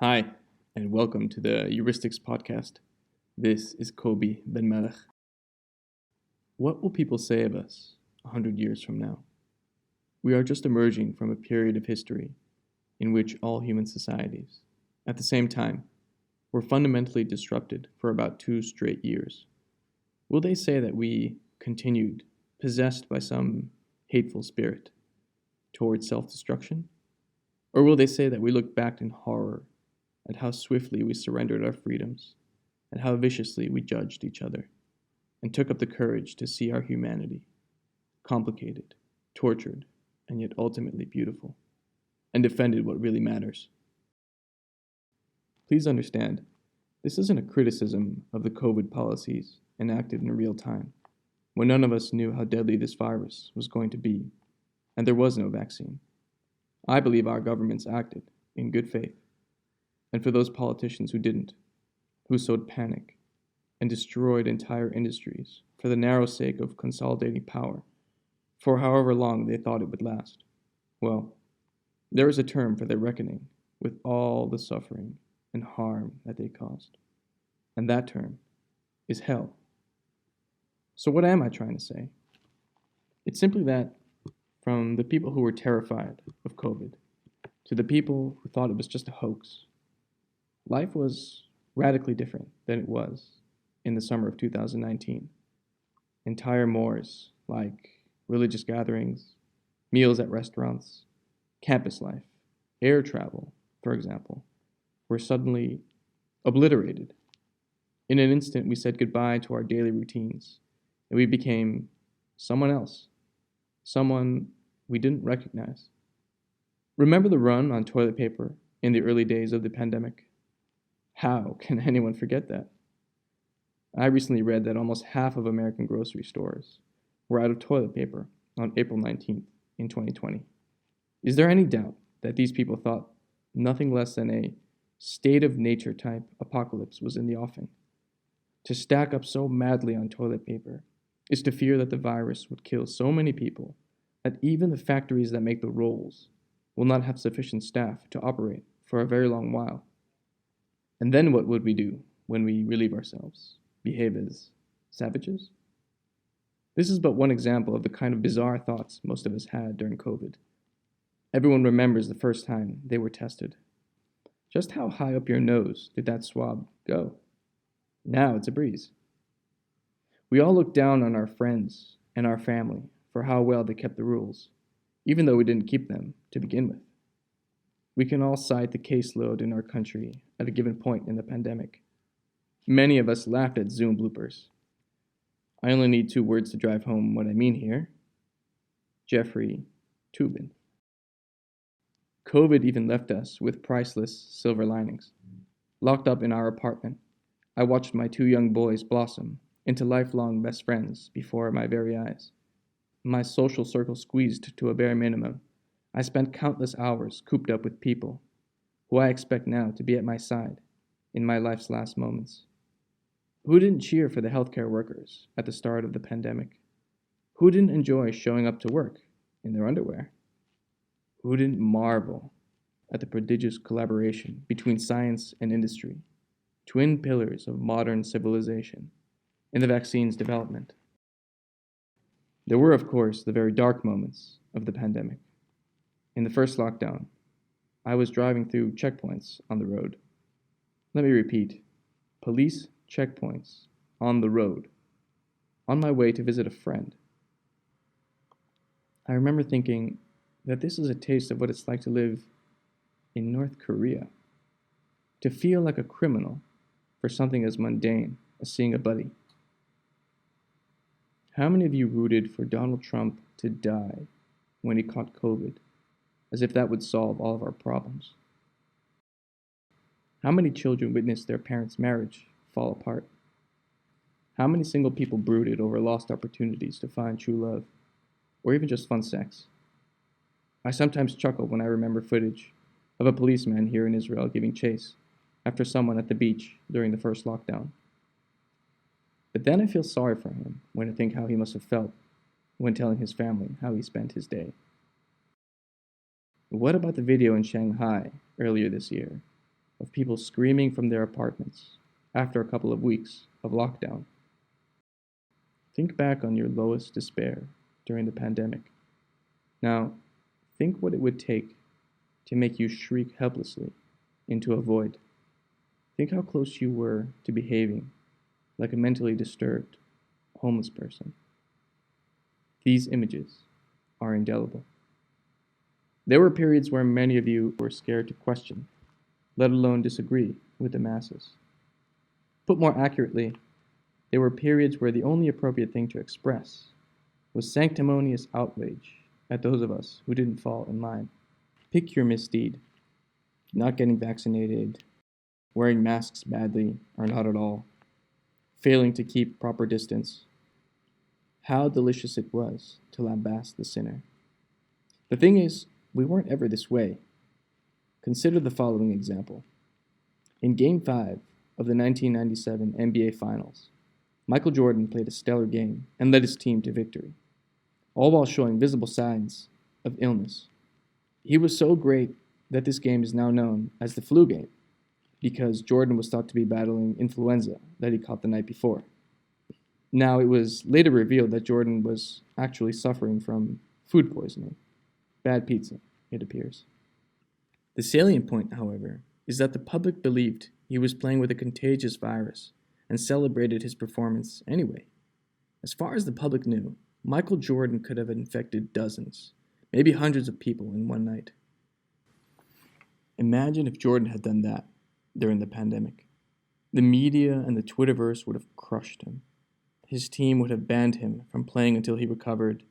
Hi, and welcome to the Heuristics Podcast. This is Kobe Ben Melech. What will people say of us 100 years from now? We are just emerging from a period of history in which all human societies, at the same time, were fundamentally disrupted for about 2 straight years. Will they say that we continued possessed by some hateful spirit towards self-destruction? Or will they say that we look back in horror at how swiftly we surrendered our freedoms, and how viciously we judged each other, and took up the courage to see our humanity, complicated, tortured, and yet ultimately beautiful, and defended what really matters. Please understand, this isn't a criticism of the COVID policies enacted in real time, when none of us knew how deadly this virus was going to be, and there was no vaccine. I believe our governments acted in good faith. And for those politicians who didn't, who sowed panic and destroyed entire industries for the narrow sake of consolidating power for however long they thought it would last, well, there is a term for their reckoning with all the suffering and harm that they caused. And that term is hell. So what am I trying to say? It's simply that from the people who were terrified of COVID to the people who thought it was just a hoax, life was radically different than it was in the summer of 2019. Entire mores, like religious gatherings, meals at restaurants, campus life, air travel, for example, were suddenly obliterated. In an instant, we said goodbye to our daily routines, and we became someone else, someone we didn't recognize. Remember the run on toilet paper in the early days of the pandemic? How can anyone forget that? I recently read that almost half of American grocery stores were out of toilet paper on April 19th in 2020. Is there any doubt that these people thought nothing less than a state of nature type apocalypse was in the offing? To stack up so madly on toilet paper is to fear that the virus would kill so many people that even the factories that make the rolls will not have sufficient staff to operate for a very long while. And then what would we do when we relieve ourselves? Behave as savages? This is but one example of the kind of bizarre thoughts most of us had during COVID. Everyone remembers the first time they were tested. Just how high up your nose did that swab go? Now it's a breeze. We all look down on our friends and our family for how well they kept the rules, even though we didn't keep them to begin with. We can all cite the caseload in our country at a given point in the pandemic. Many of us laughed at Zoom bloopers. I only need 2 words to drive home what I mean here. Jeffrey Toobin. COVID even left us with priceless silver linings. Locked up in our apartment, I watched my 2 young boys blossom into lifelong best friends before my very eyes. My social circle squeezed to a bare minimum. I spent countless hours cooped up with people who I expect now to be at my side in my life's last moments. Who didn't cheer for the healthcare workers at the start of the pandemic? Who didn't enjoy showing up to work in their underwear? Who didn't marvel at the prodigious collaboration between science and industry, twin pillars of modern civilization, in the vaccine's development? There were, of course, the very dark moments of the pandemic. In the first lockdown, I was driving through checkpoints on the road. Let me repeat, police checkpoints on the road, on my way to visit a friend. I remember thinking that this is a taste of what it's like to live in North Korea, to feel like a criminal for something as mundane as seeing a buddy. How many of you rooted for Donald Trump to die when he caught COVID, as if that would solve all of our problems? How many children witnessed their parents' marriage fall apart? How many single people brooded over lost opportunities to find true love, or even just fun sex? I sometimes chuckle when I remember footage of a policeman here in Israel giving chase after someone at the beach during the first lockdown. But then I feel sorry for him when I think how he must have felt when telling his family how he spent his day. What about the video in Shanghai earlier this year of people screaming from their apartments after a couple of weeks of lockdown. Think back on your lowest despair during the pandemic. Now, think what it would take to make you shriek helplessly into a void. Think how close you were to behaving like a mentally disturbed, homeless person. These images are indelible. There were periods where many of you were scared to question, let alone disagree with the masses. Put more accurately, there were periods where the only appropriate thing to express was sanctimonious outrage at those of us who didn't fall in line. Pick your misdeed: not getting vaccinated, wearing masks badly or not at all, failing to keep proper distance. How delicious it was to lambast the sinner. The thing is, we weren't ever this way. Consider the following example. In Game 5 of the 1997 NBA Finals, Michael Jordan played a stellar game and led his team to victory, all while showing visible signs of illness. He was so great that this game is now known as the flu game, because Jordan was thought to be battling influenza that he caught the night before. Now, it was later revealed that Jordan was actually suffering from food poisoning. Bad pizza, it appears. The salient point, however, is that the public believed he was playing with a contagious virus and celebrated his performance anyway. As far as the public knew, Michael Jordan could have infected dozens, maybe hundreds of people in one night. Imagine if Jordan had done that during the pandemic. The media and the Twitterverse would have crushed him. His team would have banned him from playing until he recovered,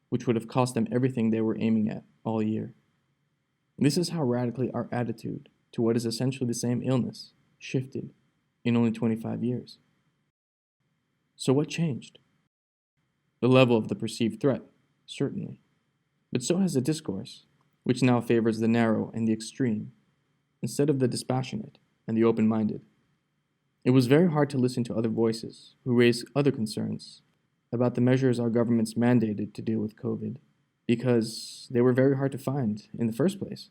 which would have cost them everything they were aiming at all year. This is how radically our attitude to what is essentially the same illness shifted in only 25 years. So what changed? The level of the perceived threat, certainly. But so has the discourse, which now favors the narrow and the extreme, instead of the dispassionate and the open-minded. It was very hard to listen to other voices who raised other concerns about the measures our governments mandated to deal with COVID, because they were very hard to find in the first place.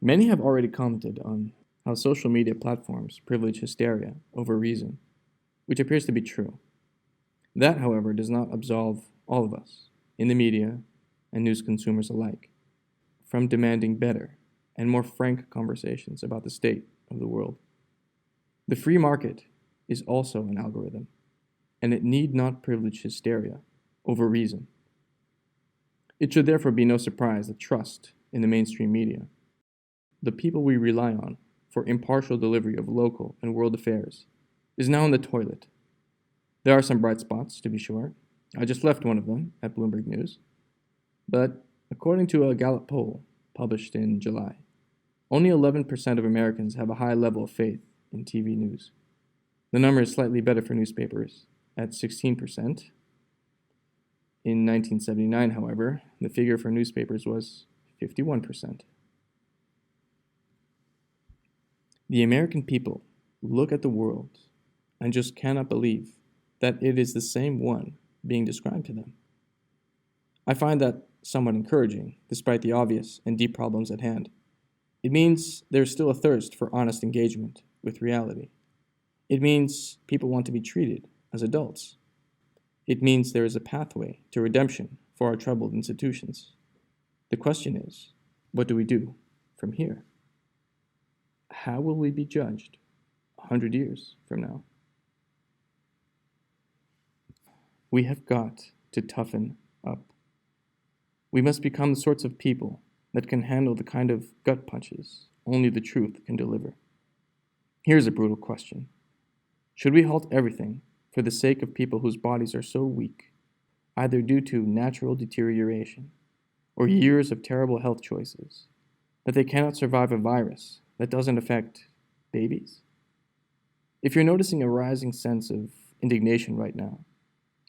Many have already commented on how social media platforms privilege hysteria over reason, which appears to be true. That, however, does not absolve all of us, in the media and news consumers alike, from demanding better and more frank conversations about the state of the world. The free market is also an algorithm, and it need not privilege hysteria over reason. It should therefore be no surprise that trust in the mainstream media, the people we rely on for impartial delivery of local and world affairs, is now in the toilet. There are some bright spots, to be sure. I just left one of them at Bloomberg News. But according to a Gallup poll published in July, only 11% of Americans have a high level of faith in TV news. The number is slightly better for newspapers, at 16%. In 1979, however, the figure for newspapers was 51%. The American people look at the world and just cannot believe that it is the same one being described to them. I find that somewhat encouraging, despite the obvious and deep problems at hand. It means there's still a thirst for honest engagement with reality. It means people want to be treated as adults. It means there is a pathway to redemption for our troubled institutions. The question is, what do we do from here? How will we be judged 100 years from now? We have got to toughen up. We must become the sorts of people that can handle the kind of gut punches only the truth can deliver. Here's a brutal question. Should we halt everything for the sake of people whose bodies are so weak, either due to natural deterioration or years of terrible health choices, that they cannot survive a virus that doesn't affect babies? If you're noticing a rising sense of indignation right now,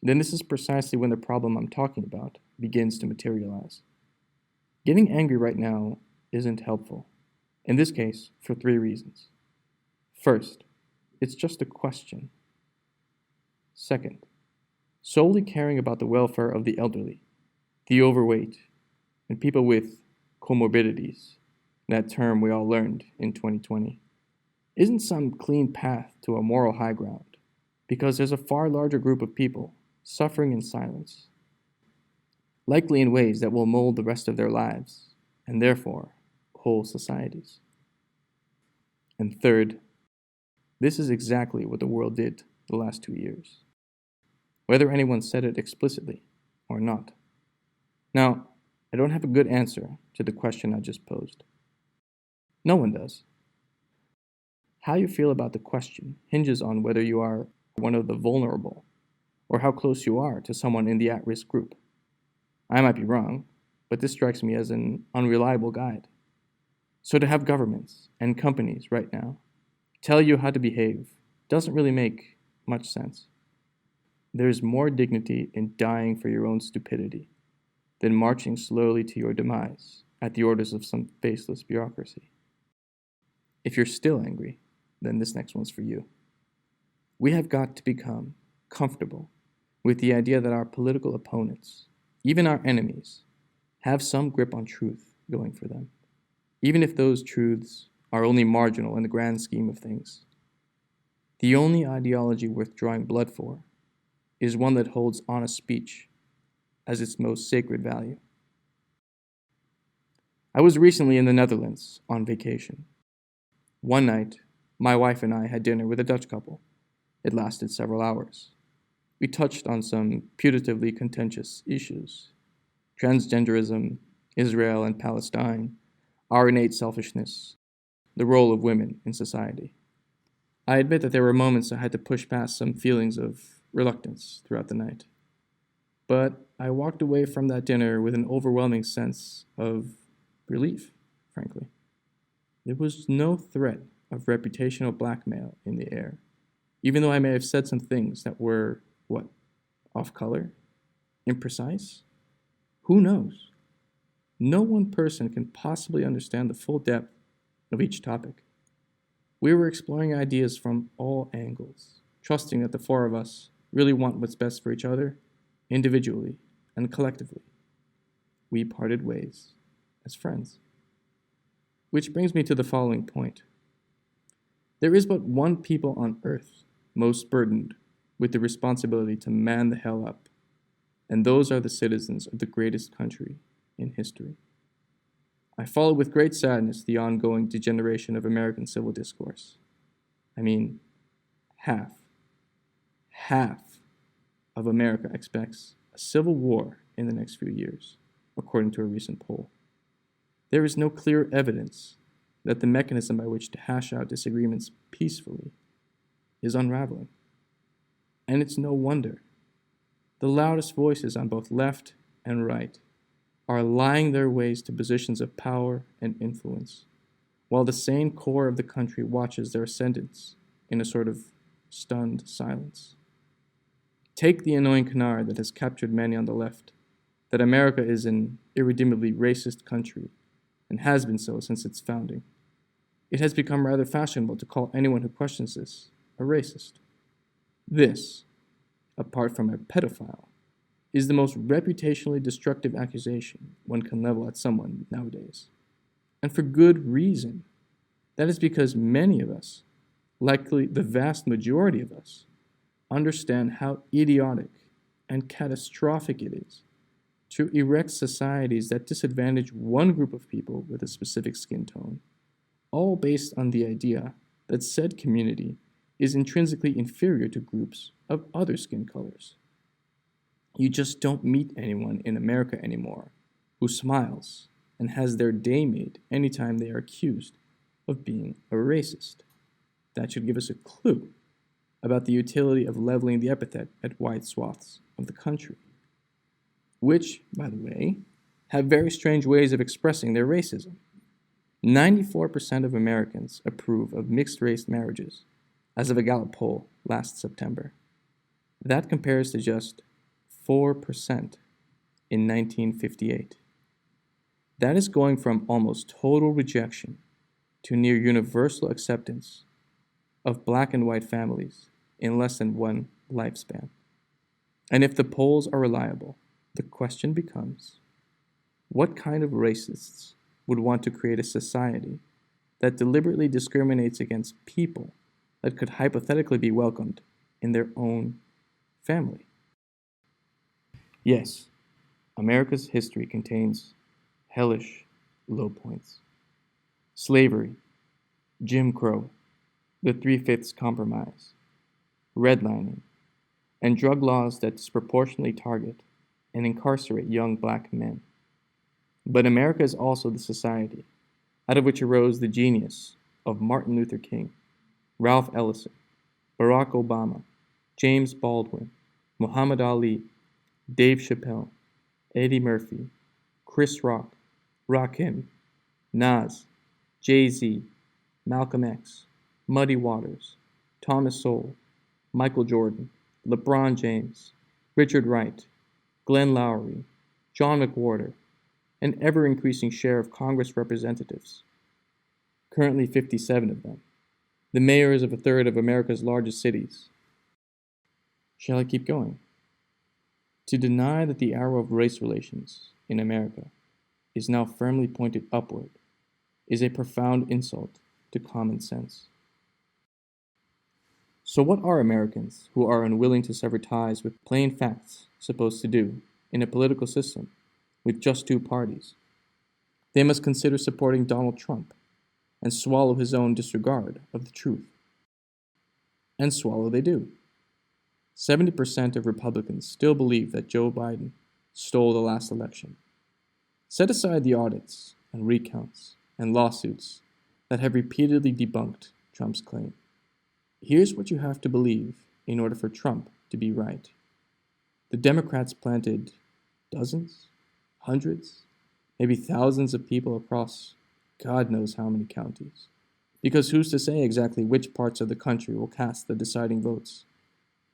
then this is precisely when the problem I'm talking about begins to materialize. Getting angry right now isn't helpful, in this case for 3 reasons. First, it's just a question. Second, solely caring about the welfare of the elderly, the overweight, and people with comorbidities, that term we all learned in 2020, isn't some clean path to a moral high ground, because there's a far larger group of people suffering in silence, likely in ways that will mold the rest of their lives, and therefore whole societies. And third, this is exactly what the world did the last 2 years, whether anyone said it explicitly or not. Now, I don't have a good answer to the question I just posed. No one does. How you feel about the question hinges on whether you are one of the vulnerable or how close you are to someone in the at-risk group. I might be wrong, but this strikes me as an unreliable guide. So to have governments and companies right now tell you how to behave doesn't really make much sense. There's more dignity in dying for your own stupidity than marching slowly to your demise at the orders of some faceless bureaucracy. If you're still angry, then this next one's for you. We have got to become comfortable with the idea that our political opponents, even our enemies, have some grip on truth going for them, even if those truths are only marginal in the grand scheme of things. The only ideology worth drawing blood for is one that holds honest speech as its most sacred value. I was recently in the Netherlands on vacation. One night, my wife and I had dinner with a Dutch couple. It lasted several hours. We touched on some putatively contentious issues: transgenderism, Israel and Palestine, our innate selfishness, the role of women in society. I admit that there were moments I had to push past some feelings of reluctance throughout the night. But I walked away from that dinner with an overwhelming sense of relief, frankly. There was no threat of reputational blackmail in the air, even though I may have said some things that were, off color? Imprecise? Who knows? No one person can possibly understand the full depth of each topic. We were exploring ideas from all angles, trusting that the four of us really want what's best for each other, individually and collectively. We parted ways as friends. Which brings me to the following point. There is but one people on earth most burdened with the responsibility to man the hell up, and those are the citizens of the greatest country in history. I follow with great sadness the ongoing degeneration of American civil discourse. I mean, half of America expects a civil war in the next few years, according to a recent poll. There is no clear evidence that the mechanism by which to hash out disagreements peacefully is unraveling. And it's no wonder. The loudest voices on both left and right are lying their ways to positions of power and influence, while the sane core of the country watches their ascendance in a sort of stunned silence. Take the annoying canard that has captured many on the left, that America is an irredeemably racist country, and has been so since its founding. It has become rather fashionable to call anyone who questions this a racist. This, apart from a pedophile, is the most reputationally destructive accusation one can level at someone nowadays. And for good reason. That is because many of us, likely the vast majority of us, understand how idiotic and catastrophic it is to erect societies that disadvantage one group of people with a specific skin tone, all based on the idea that said community is intrinsically inferior to groups of other skin colors. You just don't meet anyone in America anymore who smiles and has their day made anytime they are accused of being a racist. That should give us a clue about the utility of leveling the epithet at wide swaths of the country, which, by the way, have very strange ways of expressing their racism. 94% of Americans approve of mixed-race marriages, as of a Gallup poll last September. That compares to just 4% in 1958. That is going from almost total rejection to near universal acceptance of black and white families in less than one lifespan. And if the polls are reliable, the question becomes, what kind of racists would want to create a society that deliberately discriminates against people that could hypothetically be welcomed in their own family. Yes, America's history contains hellish low points. Slavery, Jim Crow, the Three-Fifths Compromise, redlining, and drug laws that disproportionately target and incarcerate young black men. But America is also the society out of which arose the genius of Martin Luther King, Ralph Ellison, Barack Obama, James Baldwin, Muhammad Ali, Dave Chappelle, Eddie Murphy, Chris Rock, Rakim, Nas, Jay-Z, Malcolm X, Muddy Waters, Thomas Sowell, Michael Jordan, LeBron James, Richard Wright, Glenn Lowry, John McWhorter, an ever-increasing share of Congress representatives, currently 57 of them, the mayors of a third of America's largest cities. Shall I keep going? To deny that the arrow of race relations in America is now firmly pointed upward is a profound insult to common sense. So what are Americans who are unwilling to sever ties with plain facts supposed to do in a political system with just two parties? They must consider supporting Donald Trump and swallow his own disregard of the truth. And swallow they do. 70% of Republicans still believe that Joe Biden stole the last election. Set aside the audits and recounts and lawsuits that have repeatedly debunked Trump's claim. Here's what you have to believe in order for Trump to be right. The Democrats planted dozens, hundreds, maybe thousands of people across God knows how many counties. Because who's to say exactly which parts of the country will cast the deciding votes?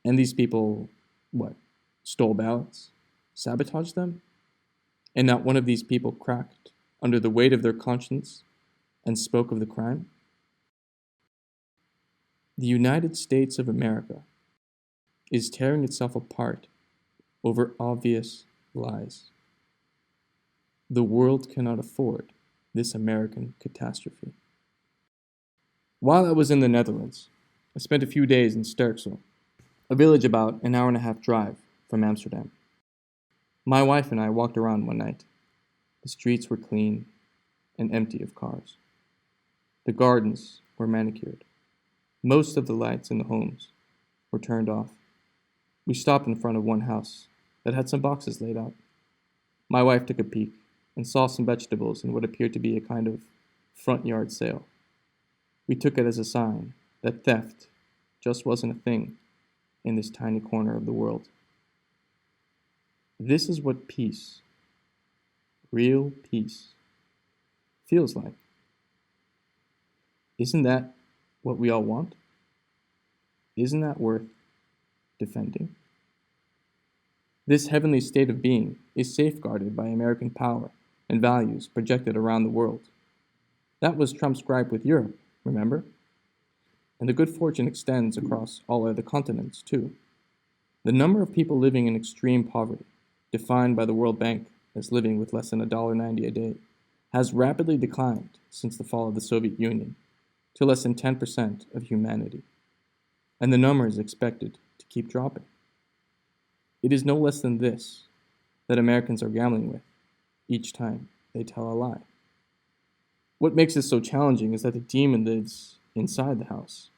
And these people, stole ballots? Sabotaged them? And not one of these people cracked under the weight of their conscience and spoke of the crime? The United States of America is tearing itself apart over obvious lies. The world cannot afford this American catastrophe. While I was in the Netherlands, I spent a few days in Sterksel, a village about an hour and a half drive from Amsterdam. My wife and I walked around one night. The streets were clean and empty of cars. The gardens were manicured. Most of the lights in the homes were turned off. We stopped in front of one house that had some boxes laid out. My wife took a peek and saw some vegetables in what appeared to be a kind of front yard sale. We took it as a sign that theft just wasn't a thing in this tiny corner of the world. This is what peace, real peace, feels like. Isn't that what we all want? Isn't that worth defending? This heavenly state of being is safeguarded by American power and values projected around the world. That was Trump's gripe with Europe, remember? And the good fortune extends across all other continents, too. The number of people living in extreme poverty, defined by the World Bank as living with less than $1.90 a day, has rapidly declined since the fall of the Soviet Union to less than 10% of humanity. And the number is expected to keep dropping. It is no less than this that Americans are gambling with each time they tell a lie. What makes this so challenging is that the demon lives inside the house.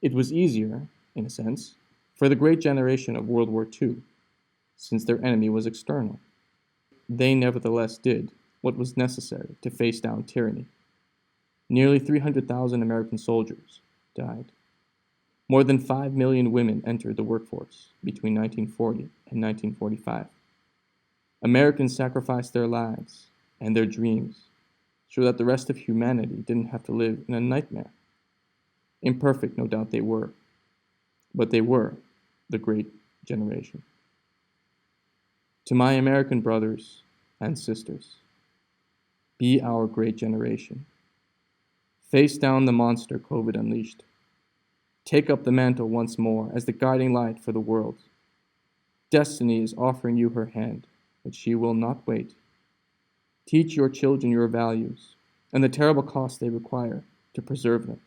It was easier, in a sense, for the great generation of World War II, since their enemy was external. They nevertheless did what was necessary to face down tyranny. Nearly 300,000 American soldiers died. More than 5 million women entered the workforce between 1940 and 1945. Americans sacrificed their lives and their dreams so that the rest of humanity didn't have to live in a nightmare. Imperfect, no doubt they were, but they were the great generation. To my American brothers and sisters, be our great generation. Face down the monster COVID unleashed. Take up the mantle once more as the guiding light for the world. Destiny is offering you her hand, but she will not wait. Teach your children your values. and the terrible cost they require to preserve them.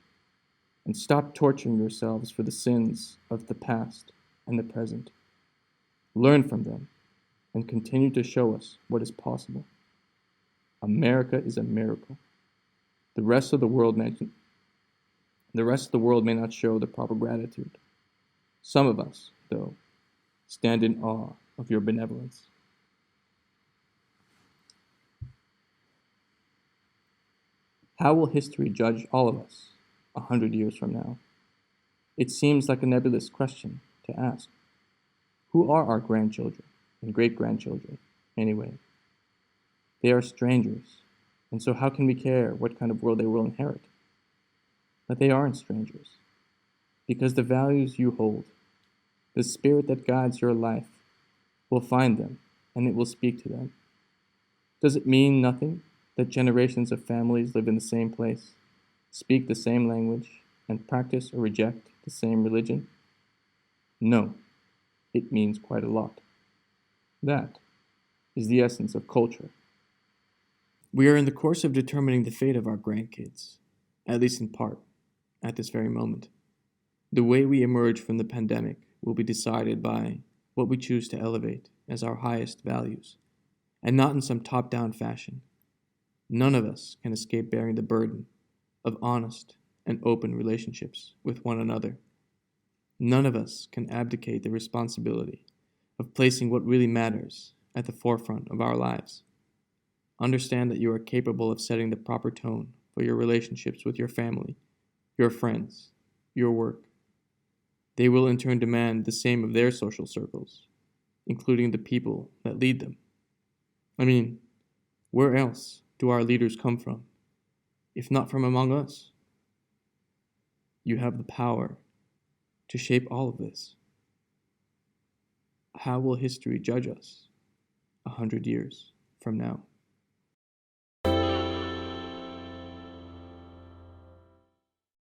And stop torturing yourselves for the sins of the past and the present. Learn from them and continue to show us what is possible. America is a miracle. The rest of the world may not show the proper gratitude. Some of us, though, stand in awe of your benevolence. How will history judge all of us 100 years from now? It seems like a nebulous question to ask. Who are our grandchildren and great-grandchildren, anyway? They are strangers, and so how can we care what kind of world they will inherit? But they aren't strangers, because the values you hold, the spirit that guides your life, will find them, and it will speak to them. Does it mean nothing that generations of families live in the same place, speak the same language, and practice or reject the same religion? No, it means quite a lot. That is the essence of culture. We are in the course of determining the fate of our grandkids, at least in part, at this very moment. The way we emerge from the pandemic will be decided by what we choose to elevate as our highest values, and not in some top-down fashion. None of us can escape bearing the burden of honest and open relationships with one another. None of us can abdicate the responsibility of placing what really matters at the forefront of our lives. Understand that you are capable of setting the proper tone for your relationships with your family, your friends, your work. They will in turn demand the same of their social circles, including the people that lead them. I mean, where else do our leaders come from, if not from among us? You have the power to shape all of this. How will history judge us 100 years from now?